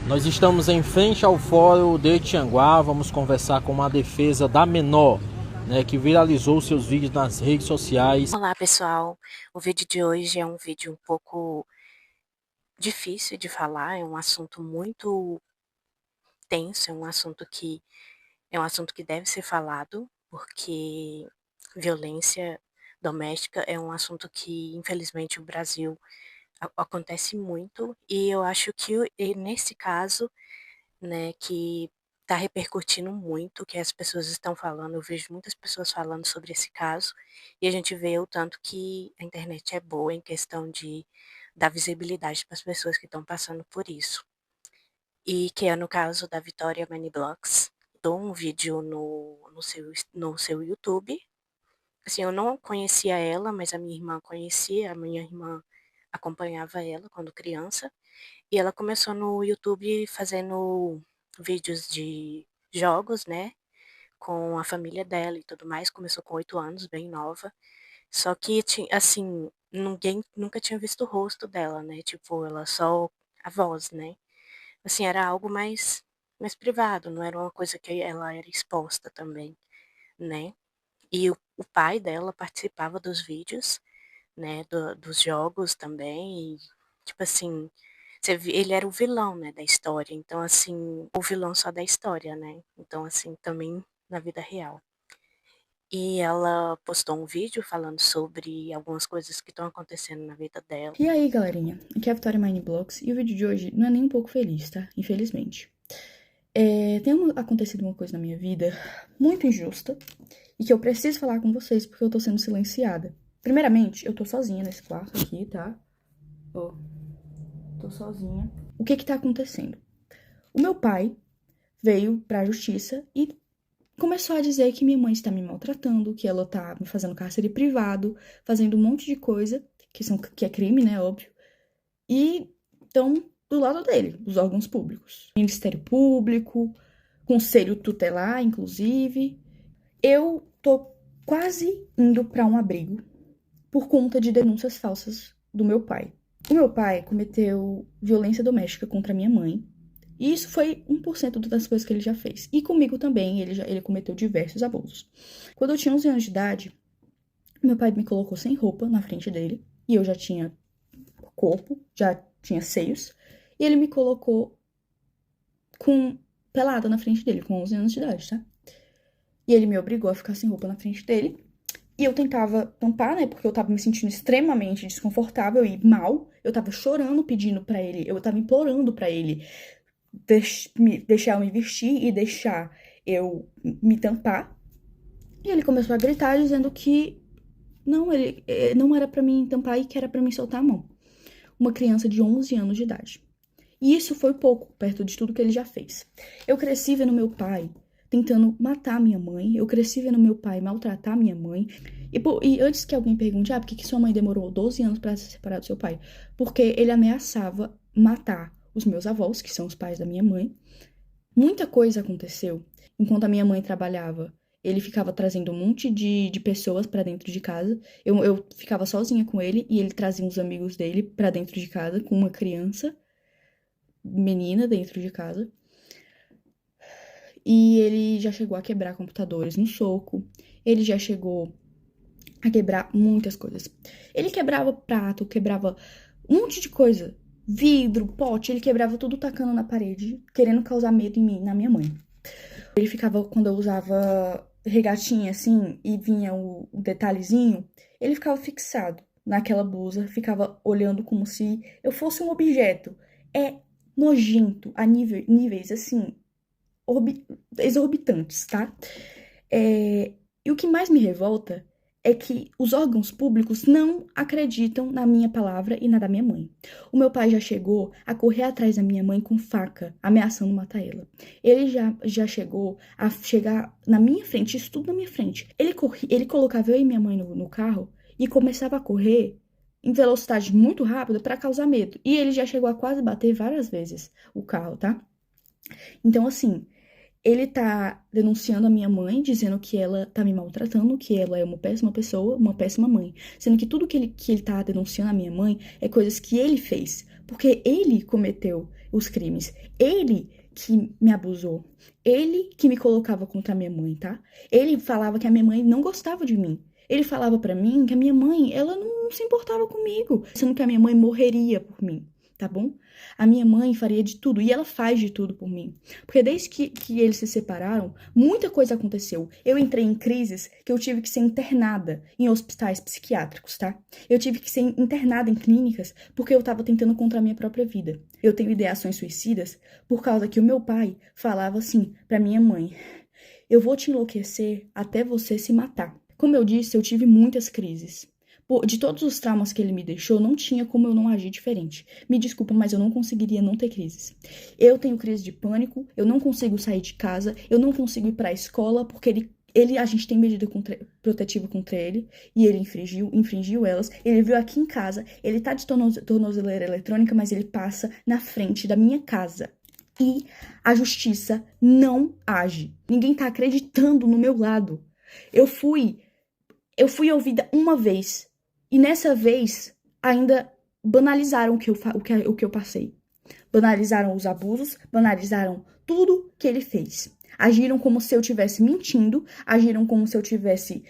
Nós estamos em frente ao Fórum de Tianguá, vamos conversar com uma defesa da menor, né, que viralizou seus vídeos nas redes sociais. Olá pessoal, o vídeo de hoje é um vídeo um pouco difícil de falar, é um assunto muito tenso, é um assunto que deve ser falado, porque violência doméstica é um assunto que infelizmente o Brasil acontece muito, e eu acho que nesse caso, né, que está repercutindo muito, que as pessoas estão falando, eu vejo muitas pessoas falando sobre esse caso, e a gente vê o tanto que a internet é boa em questão de dar visibilidade para as pessoas que estão passando por isso. E que é no caso da Vitória Maniblocks, dou um vídeo no seu YouTube. Assim, eu não conhecia ela, mas a minha irmã conhecia, a minha irmã acompanhava ela quando criança, e ela começou no YouTube fazendo vídeos de jogos, né, com a família dela e tudo mais. Começou com 8 anos, bem nova. Só que, assim, ninguém nunca tinha visto o rosto dela, né, tipo, ela só a voz, né. Assim, era algo mais privado, não era uma coisa que ela era exposta também, né. E o pai dela participava dos vídeos, né, dos jogos também, e, tipo assim, ele era o vilão, né, da história, então, assim, o vilão só da história, né, então, assim, também na vida real. E ela postou um vídeo falando sobre algumas coisas que estão acontecendo na vida dela. E aí, galerinha? Aqui é a Vitória Mindblocks e o vídeo de hoje não é nem um pouco feliz, tá? Infelizmente. Acontecido uma coisa na minha vida muito injusta e que eu preciso falar com vocês porque eu tô sendo silenciada. Primeiramente, eu tô sozinha nesse quarto aqui, tá? Ó, tô sozinha. O que tá acontecendo? O meu pai veio pra justiça e começou a dizer que minha mãe está me maltratando, que ela tá me fazendo cárcere privado, fazendo um monte de coisa, que é crime, né, óbvio. E estão do lado dele, os órgãos públicos. Ministério Público, Conselho Tutelar, inclusive. Eu tô quase indo para um abrigo por conta de denúncias falsas do meu pai. O meu pai cometeu violência doméstica contra minha mãe. E isso foi 1% das coisas que ele já fez. E comigo também, ele cometeu diversos abusos. Quando eu tinha 11 anos de idade, meu pai me colocou sem roupa na frente dele. E eu já tinha corpo, já tinha seios, e ele me colocou com pelada na frente dele, com 11 anos de idade, tá? E ele me obrigou a ficar sem roupa na frente dele. E eu tentava tampar, né? Porque eu tava me sentindo extremamente desconfortável e mal. Eu tava chorando, pedindo para ele, eu tava implorando para ele deixar eu me vestir e deixar eu me tampar. E ele começou a gritar, dizendo que ele não era para mim tampar e que era para mim soltar a mão. Uma criança de 11 anos de idade. E isso foi pouco, perto de tudo que ele já fez. Eu cresci vendo meu pai tentando matar minha mãe, eu cresci vendo meu pai maltratar minha mãe. E antes que alguém pergunte, por que sua mãe demorou 12 anos para se separar do seu pai? Porque ele ameaçava matar os meus avós, que são os pais da minha mãe. Muita coisa aconteceu enquanto a minha mãe trabalhava. Ele ficava trazendo um monte de pessoas para dentro de casa. Eu ficava sozinha com ele e ele trazia uns amigos dele para dentro de casa com uma criança menina dentro de casa. E ele já chegou a quebrar computadores no soco. Ele já chegou a quebrar muitas coisas. Ele quebrava prato, quebrava um monte de coisa. Vidro, pote, ele quebrava tudo tacando na parede, querendo causar medo em mim, na minha mãe. Ele ficava, quando eu usava regatinha assim, e vinha o detalhezinho, ele ficava fixado naquela blusa, ficava olhando como se eu fosse um objeto. É nojento a níveis assim, exorbitantes, tá? E o que mais me revolta é que os órgãos públicos não acreditam na minha palavra e na da minha mãe. O meu pai já chegou a correr atrás da minha mãe com faca, ameaçando matar ela. Ele já chegou a chegar na minha frente, isso tudo na minha frente. Ele colocava eu e minha mãe no carro e começava a correr em velocidade muito rápida para causar medo. E ele já chegou a quase bater várias vezes o carro, tá? Então, assim, ele tá denunciando a minha mãe, dizendo que ela tá me maltratando, que ela é uma péssima pessoa, uma péssima mãe. Sendo que tudo que ele tá denunciando a minha mãe é coisas que ele fez. Porque ele cometeu os crimes. Ele que me abusou. Ele que me colocava contra a minha mãe, tá? Ele falava que a minha mãe não gostava de mim. Ele falava pra mim que a minha mãe, ela não se importava comigo, sendo que a minha mãe morreria por mim, tá bom? A minha mãe faria de tudo, e ela faz de tudo por mim. Porque desde que eles se separaram, muita coisa aconteceu. Eu entrei em crises que eu tive que ser internada em hospitais psiquiátricos, tá? Eu tive que ser internada em clínicas porque eu tava tentando contra a minha própria vida. Eu tenho ideações suicidas por causa que o meu pai falava assim pra minha mãe: eu vou te enlouquecer até você se matar. Como eu disse, eu tive muitas crises. De todos os traumas que ele me deixou, não tinha como eu não agir diferente. Me desculpa, mas eu não conseguiria não ter crises. Eu tenho crise de pânico, eu não consigo sair de casa, eu não consigo ir pra escola, porque a gente tem medida protetiva contra ele, e ele infringiu elas. Ele veio aqui em casa, ele tá de tornozeleira eletrônica, mas ele passa na frente da minha casa. E a justiça não age. Ninguém tá acreditando no meu lado. Eu fui ouvida uma vez. E nessa vez, ainda banalizaram o que eu passei. Banalizaram os abusos, banalizaram tudo que ele fez. Agiram como se eu estivesse mentindo, agiram como se eu estivesse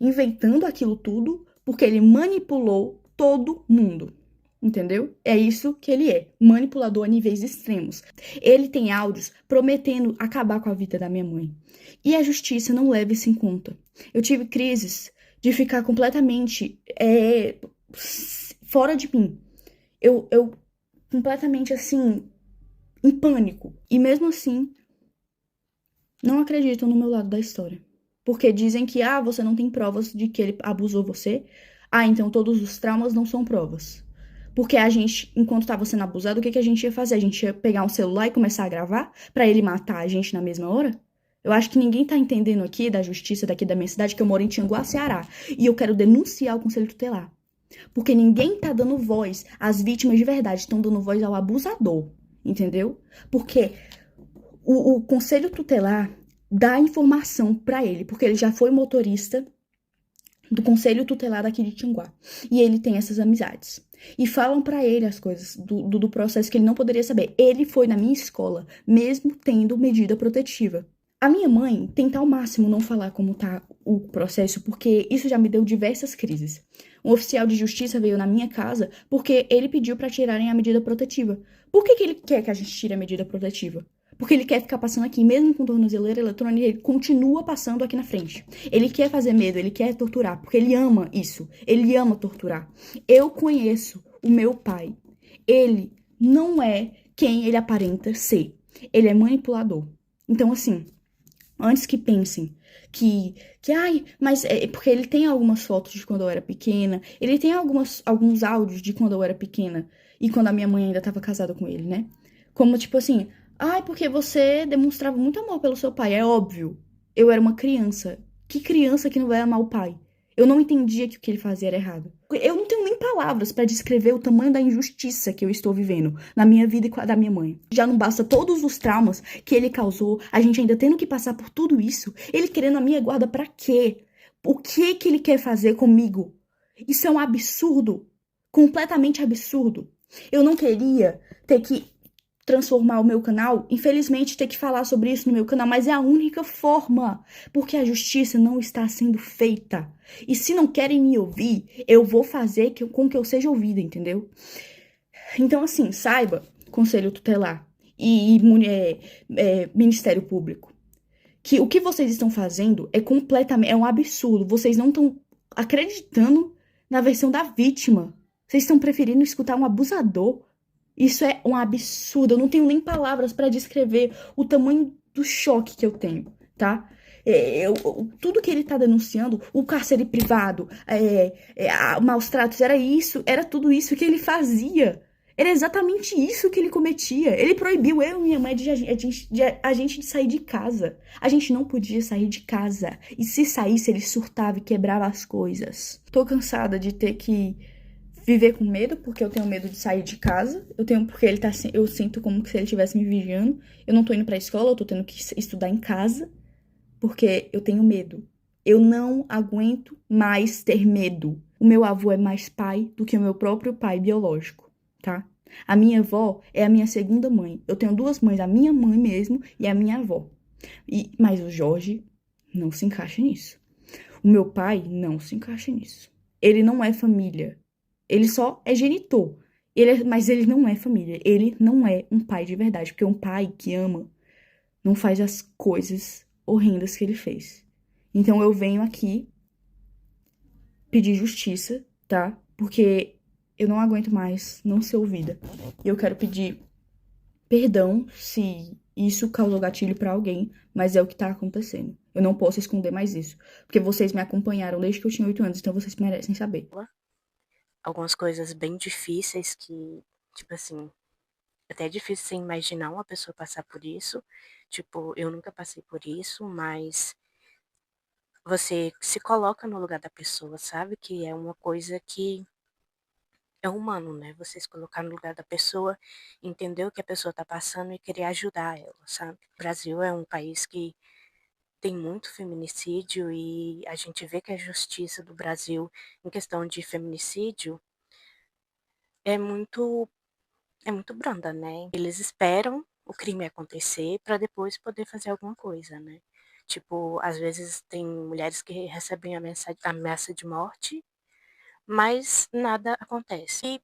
inventando aquilo tudo, porque ele manipulou todo mundo. Entendeu? É isso que ele é, manipulador a níveis extremos. Ele tem áudios prometendo acabar com a vida da minha mãe. E a justiça não leva isso em conta. Eu tive crises de ficar completamente fora de mim. Eu completamente assim, em pânico. E mesmo assim, não acreditam no meu lado da história. Porque dizem que, você não tem provas de que ele abusou você. Então todos os traumas não são provas. Porque a gente, enquanto estava sendo abusado, o que a gente ia fazer? A gente ia pegar um celular e começar a gravar pra ele matar a gente na mesma hora? Eu acho que ninguém tá entendendo aqui da justiça daqui da minha cidade, que eu moro em Tianguá, Ceará. E eu quero denunciar o Conselho Tutelar. Porque ninguém tá dando voz às vítimas de verdade, estão dando voz ao abusador. Entendeu? Porque o Conselho Tutelar dá informação pra ele, porque ele já foi motorista do Conselho Tutelar daqui de Tianguá. E ele tem essas amizades. E falam pra ele as coisas do processo que ele não poderia saber. Ele foi na minha escola, mesmo tendo medida protetiva. A minha mãe tenta ao máximo não falar como tá o processo, porque isso já me deu diversas crises. Um oficial de justiça veio na minha casa porque ele pediu pra tirarem a medida protetiva. Por que ele quer que a gente tire a medida protetiva? Porque ele quer ficar passando aqui, mesmo com tornozeleira eletrônica, ele continua passando aqui na frente. Ele quer fazer medo, ele quer torturar, porque ele ama isso. Ele ama torturar. Eu conheço o meu pai. Ele não é quem ele aparenta ser. Ele é manipulador. Então, assim, antes que pensem mas porque ele tem algumas fotos de quando eu era pequena, ele tem alguns áudios de quando eu era pequena e quando a minha mãe ainda estava casada com ele, né? Como, tipo assim, porque você demonstrava muito amor pelo seu pai. É óbvio, eu era uma criança. Que criança que não vai amar o pai? Eu não entendia que o que ele fazia era errado. Eu não tenho nem palavras pra descrever o tamanho da injustiça que eu estou vivendo na minha vida e com a da minha mãe. Já não basta todos os traumas que ele causou, a gente ainda tendo que passar por tudo isso, ele querendo a minha guarda pra quê? O que ele quer fazer comigo? Isso é um absurdo, completamente absurdo. Eu não queria ter que transformar o meu canal, infelizmente ter que falar sobre isso no meu canal, mas é a única forma, porque a justiça não está sendo feita. E se não querem me ouvir, eu vou fazer com que eu seja ouvida, entendeu? Então, assim, saiba, Conselho Tutelar e Ministério Público, que o que vocês estão fazendo é um absurdo. Vocês não estão acreditando na versão da vítima. Vocês estão preferindo escutar um abusador. Isso é um absurdo. Eu não tenho nem palavras pra descrever o tamanho do choque que eu tenho, tá? Tudo que ele tá denunciando, o cárcere privado, maus tratos, era tudo isso que ele fazia. Era exatamente isso que ele cometia. Ele proibiu eu e minha mãe de a gente de sair de casa. A gente não podia sair de casa. E se saísse, ele surtava e quebrava as coisas. Tô cansada de ter que viver com medo, porque eu tenho medo de sair de casa. Porque eu sinto como se ele estivesse me vigiando. Eu não tô indo pra escola, eu tô tendo que estudar em casa, porque eu tenho medo. Eu não aguento mais ter medo. O meu avô é mais pai do que o meu próprio pai biológico, tá? A minha avó é a minha segunda mãe. Eu tenho duas mães, a minha mãe mesmo e a minha avó. Mas o Jorge não se encaixa nisso. O meu pai não se encaixa nisso. Ele não é família. Ele só é genitor. Mas ele não é família. Ele não é um pai de verdade. Porque um pai que ama não faz as coisas horrendas que ele fez. Então eu venho aqui pedir justiça, tá? Porque eu não aguento mais não ser ouvida. E eu quero pedir perdão se isso causou gatilho pra alguém, mas é o que tá acontecendo. Eu não posso esconder mais isso. Porque vocês me acompanharam desde que eu tinha 8 anos, então vocês merecem saber. Algumas coisas bem difíceis que, tipo assim, até é difícil você imaginar uma pessoa passar por isso. Tipo, eu nunca passei por isso, mas você se coloca no lugar da pessoa, sabe? Que é uma coisa que é humano, né? Você se colocar no lugar da pessoa, entender o que a pessoa tá passando e querer ajudar ela, sabe? O Brasil é um país que tem muito feminicídio e a gente vê que a justiça do Brasil, em questão de feminicídio, é muito, é muito branda, né? Eles esperam o crime acontecer para depois poder fazer alguma coisa, né? Tipo, às vezes tem mulheres que recebem ameaça de morte, mas nada acontece. E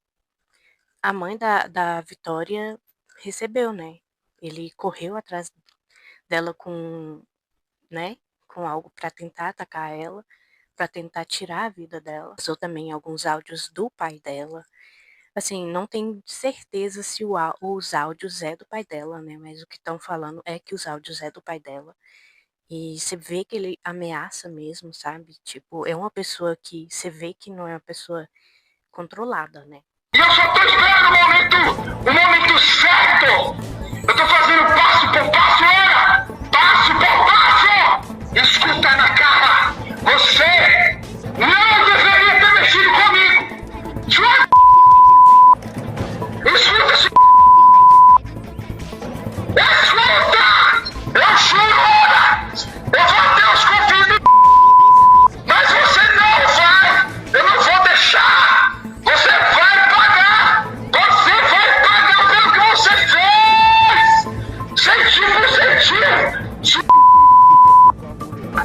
a mãe da Vitória recebeu, né? Ele correu atrás dela com, né, com algo para tentar atacar ela, para tentar tirar a vida dela. Usou também alguns áudios do pai dela. Assim, não tenho certeza se os áudios é do pai dela, né? Mas o que estão falando é que os áudios é do pai dela. E você vê que ele ameaça mesmo, sabe? Tipo, é uma pessoa que você vê que não é uma pessoa controlada, né? E eu só tô esperando o momento certo! Eu tô fazendo passo por passo, olha! Passo por passo! Escuta na cara! Você não deveria ter mexido comigo! Sua escuta, sua escuta! Eu juro! Eu vou até os confins do mas você não vai! Eu não vou deixar! Você vai pagar! Você vai pagar pelo que você fez! Centimo por centimo!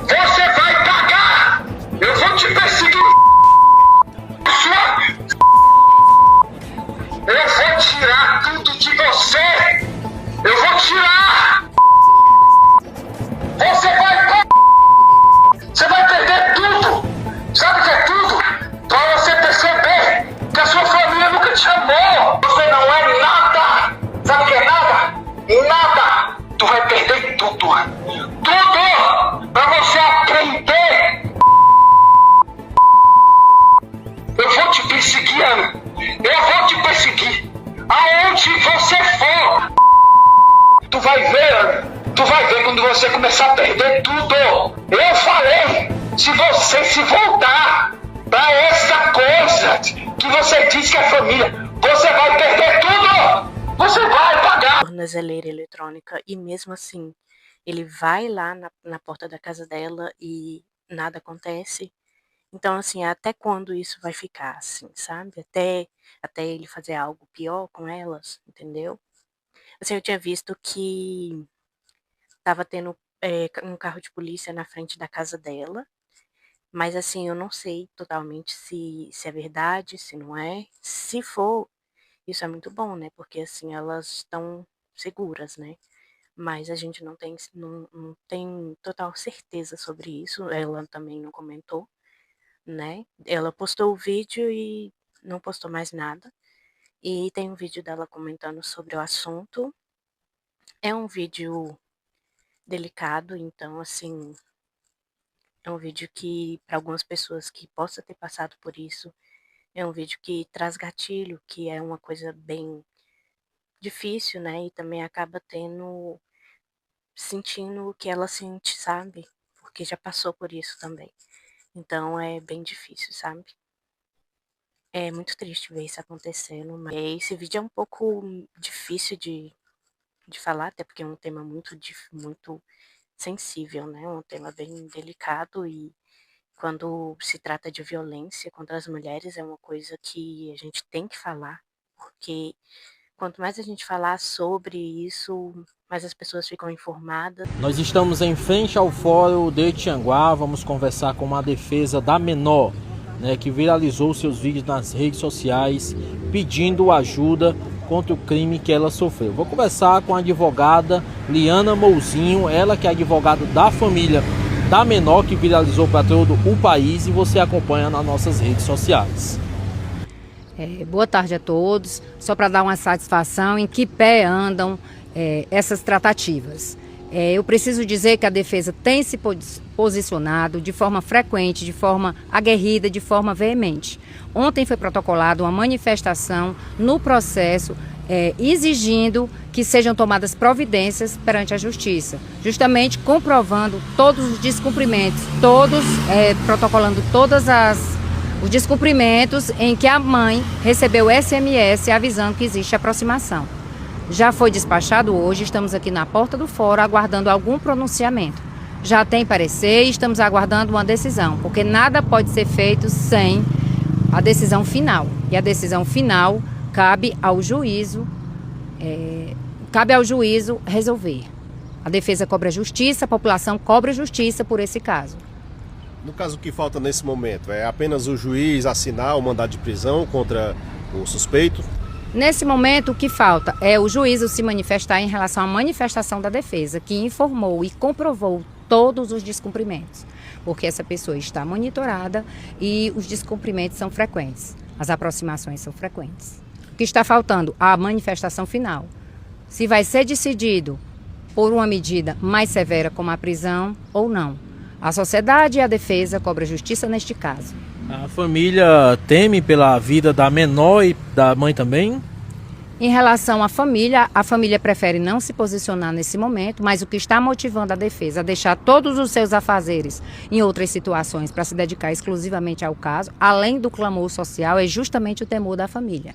Você vai pagar! Eu vou te perseguir! Eu vou tirar tudo de você! Eu vou tirar! Você vai perder tudo! Sabe o que é tudo? Pra você perceber que a sua família nunca te amou! Você não é nada! Sabe o que é nada? Nada! Tu vai perder tudo! Tudo! Pra você aprender! Eu vou te perseguir, Ana! Eu vou te perseguir! Aonde você for! Tu vai ver, Ana! Tu vai ver quando você começar a perder tudo! Eu falei! Se você se voltar pra essa coisa que você diz que é família, você vai perder tudo! Você vai pagar! Tornozeleira eletrônica e mesmo assim ele vai lá na porta da casa dela e nada acontece. Então, assim, até quando isso vai ficar assim, sabe? Até ele fazer algo pior com elas, entendeu? Assim, eu tinha visto que tava tendo um carro de polícia na frente da casa dela, mas assim, eu não sei totalmente se é verdade, se não é. Se for, isso é muito bom, né? Porque assim, elas estão seguras, né? Mas a gente não tem total certeza sobre isso. Ela também não comentou, né? Ela postou o vídeo e não postou mais nada. E tem um vídeo dela comentando sobre o assunto. É um vídeo delicado, então assim, é um vídeo que para algumas pessoas que possa ter passado por isso, é um vídeo que traz gatilho, que é uma coisa bem difícil, né? E também acaba sentindo o que ela sente, sabe? Porque já passou por isso também. Então é bem difícil, sabe? É muito triste ver isso acontecendo, mas esse vídeo é um pouco difícil de falar, até porque é um tema muito sensível, né? Um tema bem delicado e quando se trata de violência contra as mulheres é uma coisa que a gente tem que falar, porque Quanto mais a gente falar sobre isso, mais as pessoas ficam informadas. Nós estamos em frente ao Fórum de Tianguá, vamos conversar com uma defesa da menor, né, que viralizou seus vídeos nas redes sociais pedindo ajuda contra o crime que ela sofreu. Vou conversar com a advogada Liana Mouzinho, ela que é advogada da família da menor que viralizou para todo o país, e você acompanha nas nossas redes sociais. Boa tarde a todos. Só para dar uma satisfação, em que pé andam essas tratativas. Eu preciso dizer que a defesa tem se posicionado de forma frequente, de forma aguerrida, de forma veemente. Ontem foi protocolada uma manifestação no processo exigindo que sejam tomadas providências perante a justiça, justamente comprovando todos os descumprimentos, protocolando os descumprimentos em que a mãe recebeu SMS avisando que existe aproximação. Já foi despachado hoje, estamos aqui na porta do fórum aguardando algum pronunciamento. Já tem parecer e estamos aguardando uma decisão, porque nada pode ser feito sem a decisão final. E a decisão final cabe ao juízo resolver. A defesa cobra justiça, a população cobra justiça por esse caso. No caso, o que falta nesse momento é apenas o juiz assinar o mandado de prisão contra o suspeito? Nesse momento, o que falta é o juízo se manifestar em relação à manifestação da defesa, que informou e comprovou todos os descumprimentos, porque essa pessoa está monitorada e os descumprimentos são frequentes, as aproximações são frequentes. O que está faltando? A manifestação final. Se vai ser decidido por uma medida mais severa como a prisão ou não. A sociedade e a defesa cobram justiça neste caso. A família teme pela vida da menor e da mãe também? Em relação à família, a família prefere não se posicionar nesse momento, mas o que está motivando a defesa a deixar todos os seus afazeres em outras situações para se dedicar exclusivamente ao caso, além do clamor social, é justamente o temor da família.